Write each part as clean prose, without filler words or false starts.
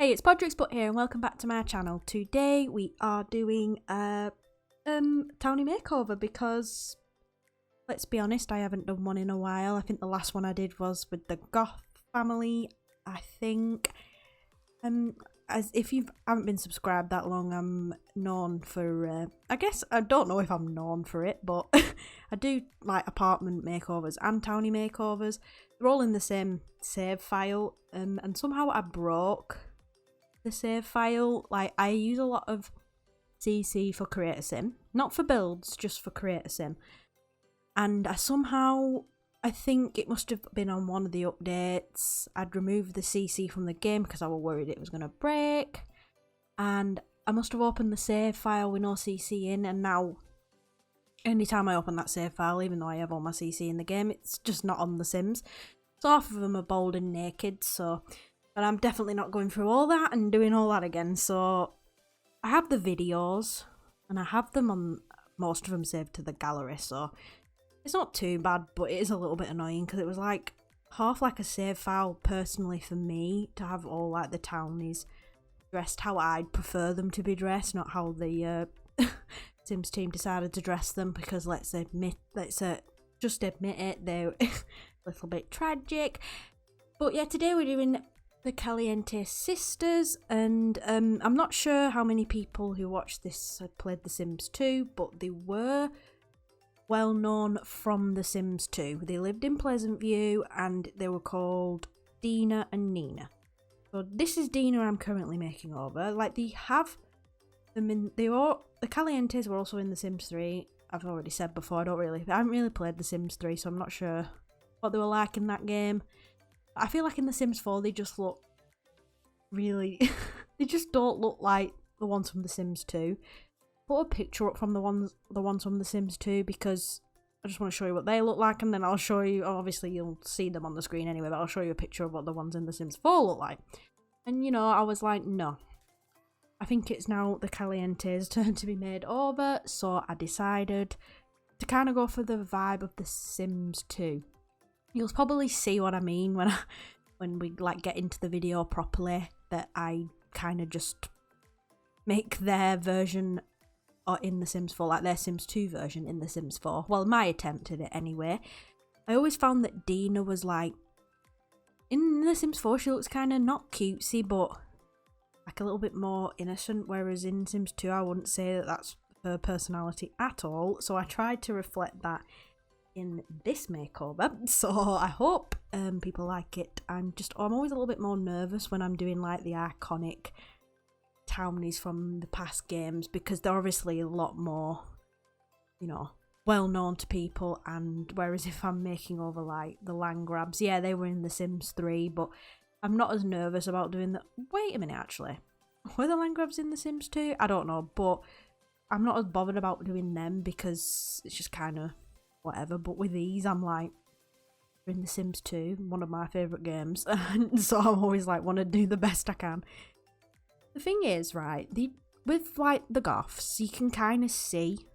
Hey, it's Podrick's here and welcome back to my channel. Today we are doing a townie makeover because, let's be honest, I haven't done one in a while. I think the last one I did was with the Goth family, I think. As if you haven't been subscribed that long, I'm known for, I guess, I don't know if I'm known for it, but I do like apartment makeovers and townie makeovers. They're all in the same save file, and somehow I broke the save file. Like, I use a lot of CC for Create a Sim, not for builds, just for Create a Sim, and I think it must have been on one of the updates, I'd removed the CC from the game because I was worried it was going to break, and I must have opened the save file with no CC in, and now anytime I open that save file, even though I have all my CC in the game, it's just not on the Sims. So half of them are bald and naked, but I'm definitely not going through all that and doing all that again. So I have the videos, and I have them on, most of them saved to the gallery, so it's not too bad, but it is a little bit annoying because it was like half like a save file personally for me to have all like the townies dressed how I'd prefer them to be dressed, not how the Sims team decided to dress them, because let's just admit it, they're a little bit tragic. But yeah, today we're doing the Caliente Sisters, and I'm not sure how many people who watched this had played The Sims 2, but they were well known from The Sims 2. They lived in Pleasant View and they were called Dina and Nina. So this is Dina I'm currently making over. Like, they have them in, the Calientes were also in The Sims 3. I've already said before, I haven't really played The Sims 3, so I'm not sure what they were like in that game. I feel like in The Sims 4 they just look really they just don't look like the ones from The Sims 2. Put a picture up from the ones from The Sims 2 because I just want to show you what they look like, and then I'll show you, obviously you'll see them on the screen anyway, but I'll show you a picture of what the ones in The Sims 4 look like. And you know, I was like, no, I think it's now the Caliente's turn to be made over, so I decided to kind of go for the vibe of The Sims 2. You'll probably see what I mean when we like get into the video properly, that I kind of just make their version or in The Sims 4, like their Sims 2 version in The Sims 4. Well, my attempt at it anyway. I always found that Dina was like, in The Sims 4 she looks kind of not cutesy, but like a little bit more innocent, whereas in Sims 2 I wouldn't say that that's her personality at all. So I tried to reflect that in this makeover, so I hope people like it. I'm always a little bit more nervous when I'm doing like the iconic townies from the past games, because they're obviously a lot more, you know, well known to people, and whereas if I'm making over like the land grabs, yeah, they were in The Sims 3, but I'm not as nervous about doing that. Wait a minute, actually, were the land grabs in The Sims 2? I don't know, but I'm not as bothered about doing them because it's just kind of whatever. But with these, I'm like, we're in The Sims 2, one of my favourite games, and so I'm always like, want to do the best I can. The thing is, right, with like the Goths, you can kind of see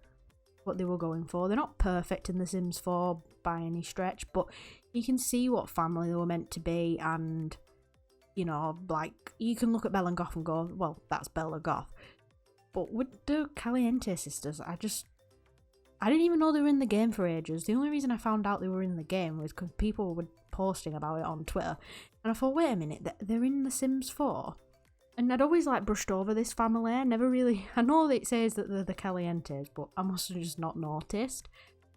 what they were going for. They're not perfect in The Sims 4 by any stretch, but you can see what family they were meant to be, and, you know, like, you can look at Belle and Goth and go, well, that's Belle and Goth. But with the Caliente Sisters, I didn't even know they were in the game for ages. The only reason I found out they were in the game was because people were posting about it on Twitter, and I thought, wait a minute, they're in The Sims 4? And I'd always like brushed over this family. I know that it says that they're the Calientes, but I must have just not noticed.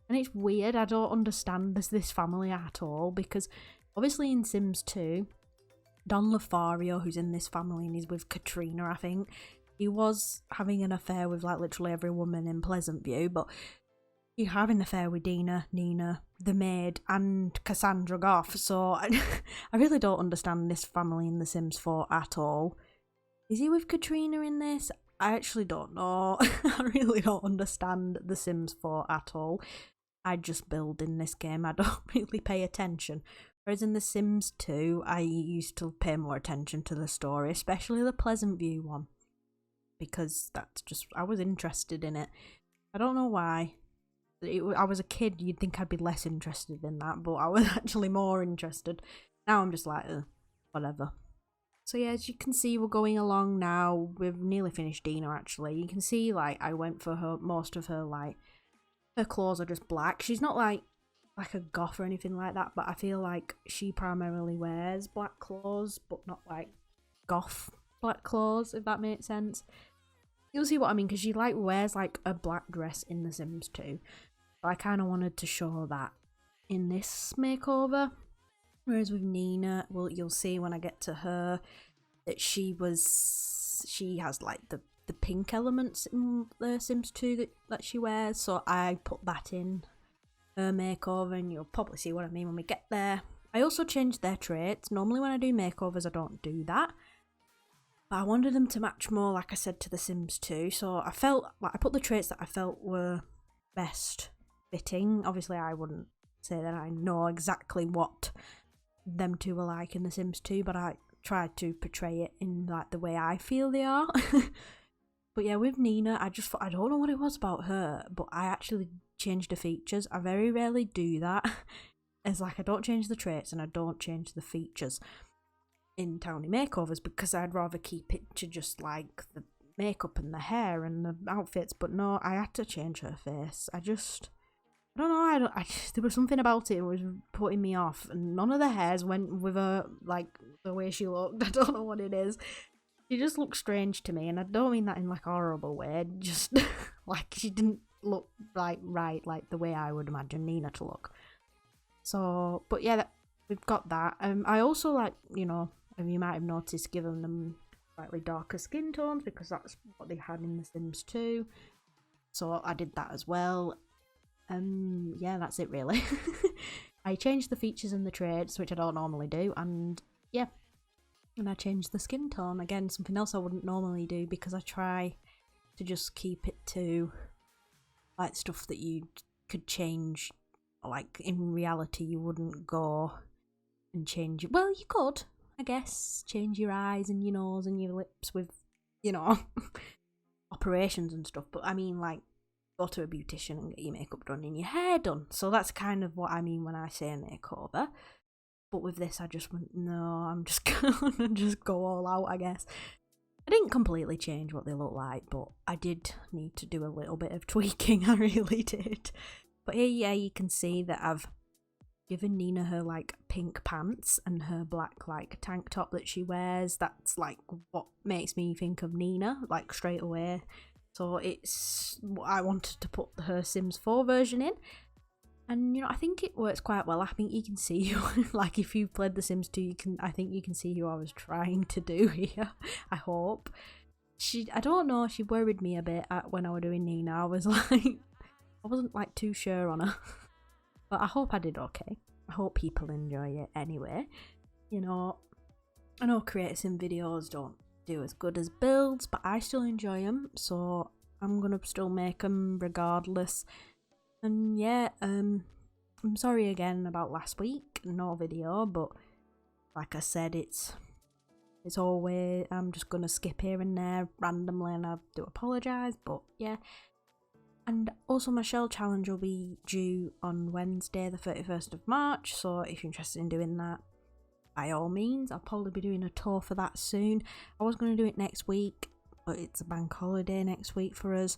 And it's weird, I don't understand this family at all, because obviously in Sims 2, Don Lothario, who's in this family and he's with Katrina, I think, he was having an affair with like literally every woman in Pleasant View, but you have an affair with Dina, Nina, the maid, and Cassandra Goth, so I really don't understand this family in The Sims 4 at all. Is he with Katrina in this? I actually don't know. I really don't understand The Sims 4 at all. I just build in this game. I don't really pay attention. Whereas in The Sims 2, I used to pay more attention to the story, especially the Pleasant View one, because I was interested in it. I don't know why. I was a kid, you'd think I'd be less interested in that, but I was actually more interested. Now I'm just like, whatever. So yeah, as you can see, we're going along now. We've nearly finished Dina actually. You can see like I went for her, most of her like, her clothes are just black. She's not like a goth or anything like that, but I feel like she primarily wears black clothes, but not like goth black clothes, if that makes sense. You'll see what I mean, because she like wears like a black dress in The Sims 2. So I kind of wanted to show that in this makeover. Whereas with Nina, well, you'll see when I get to her that she has like the pink elements in The Sims 2 that she wears, so I put that in her makeover, and you'll probably see what I mean when we get there. I also changed their traits. Normally when I do makeovers I don't do that, but I wanted them to match more, like I said, to The Sims 2, so I felt like I put the traits that I felt were best fitting. Obviously I wouldn't say that I know exactly what them two are like in The Sims 2, but I tried to portray it in like the way I feel they are. But yeah, with Nina, I just thought, I don't know what it was about her, but I actually changed the features. I very rarely do that. It's like I don't change the traits and I don't change the features in townie makeovers, because I'd rather keep it to just like the makeup and the hair and the outfits. But no, I had to change her face. I don't know, there was something about it that was putting me off, and none of the hairs went with her, like, the way she looked. I don't know what it is. She just looked strange to me, and I don't mean that in, like, a horrible way, just, like, she didn't look, like, right, like, the way I would imagine Nina to look. So, but yeah, we've got that. I also, like, you know, you might have noticed, given them slightly darker skin tones, because that's what they had in The Sims 2. So I did that as well. Yeah, that's it really. I changed the features and the traits, which I don't normally do, and yeah, and I changed the skin tone. Again, something else I wouldn't normally do, because I try to just keep it to like stuff that you could change. Like in reality you wouldn't go and change it. Well, you could, I guess, change your eyes and your nose and your lips with, you know, operations and stuff, but I mean, like, go to a beautician and get your makeup done and your hair done. So that's kind of what I mean when I say makeover. But with this I just went, no, I'm just gonna just go all out, I guess. I didn't completely change what they look like, but I did need to do a little bit of tweaking. I really did. But here, yeah, you can see that I've given Nina her like pink pants and her black like tank top that she wears. That's like what makes me think of Nina, like, straight away. So it's what I wanted to put her Sims 4 version in. And, you know, I think it works quite well. I think you can see, like, if you've played The Sims 2, I think you can see who I was trying to do here. I hope. I don't know, she worried me a bit when I was doing Nina. I was like, I wasn't like too sure on her. But I hope I did okay. I hope people enjoy it anyway. You know, I know creating Sim videos don't do as good as builds, but I still enjoy them, so I'm gonna still make them regardless. And yeah, I'm sorry again about last week, no video, but like I said, it's always, I'm just gonna skip here and there randomly, and I do apologise, but yeah. And also my shell challenge will be due on Wednesday the 31st of March, so if you're interested in doing that, by all means. I'll probably be doing a tour for that soon. I was going to do it next week, but it's a bank holiday next week for us.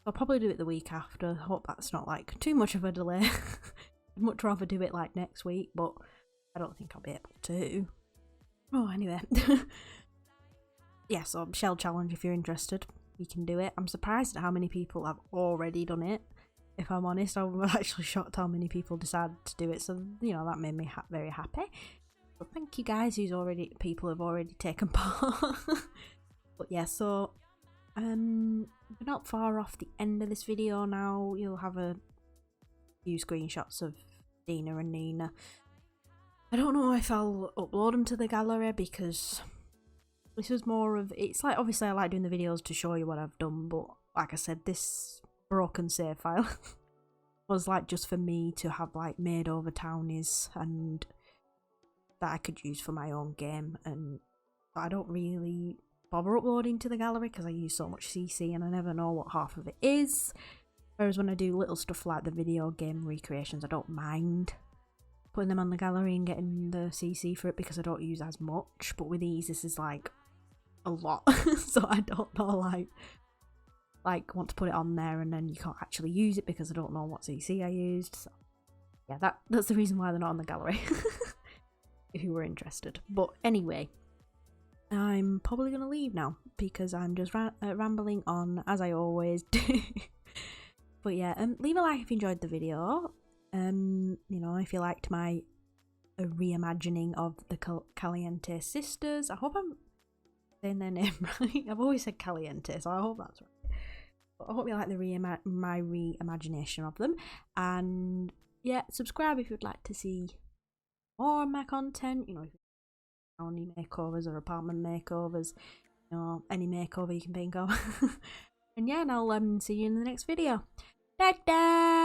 I'll probably do it the week after. Hope that's not like too much of a delay. I'd much rather do it like next week, but I don't think I'll be able to. Oh, anyway. Yeah, so shell challenge, if you're interested, you can do it. I'm surprised at how many people have already done it. If I'm honest, I'm actually shocked how many people decided to do it. So, you know, that made me very happy. So thank you guys people have already taken part. But yeah, so we're not far off the end of this video now. You'll have a few screenshots of Dina and Nina. I don't know if I'll upload them to the gallery, because this was more of, it's like, obviously I like doing the videos to show you what I've done, but like I said, this broken save file was like just for me to have like made over townies and that I could use for my own game, and I don't really bother uploading to the gallery because I use so much CC and I never know what half of it is. Whereas when I do little stuff like the video game recreations, I don't mind putting them on the gallery and getting the CC for it because I don't use as much. But with these, this is like a lot, so I don't know, like want to put it on there and then you can't actually use it because I don't know what CC I used. So yeah, that's the reason why they're not on the gallery. If you were interested. But anyway, I'm probably gonna leave now because I'm just rambling on as I always do. But yeah, leave a like if you enjoyed the video. You know, if you liked my reimagining of the Caliente Sisters. I hope I'm saying their name right. I've always said Caliente, so I hope that's right. But I hope you like my reimagination of them. And yeah, subscribe if you'd like to see more of my content. You know, townie makeovers or apartment makeovers, you know, any makeover you can think of. And yeah, and I'll see you in the next video. Ta-da!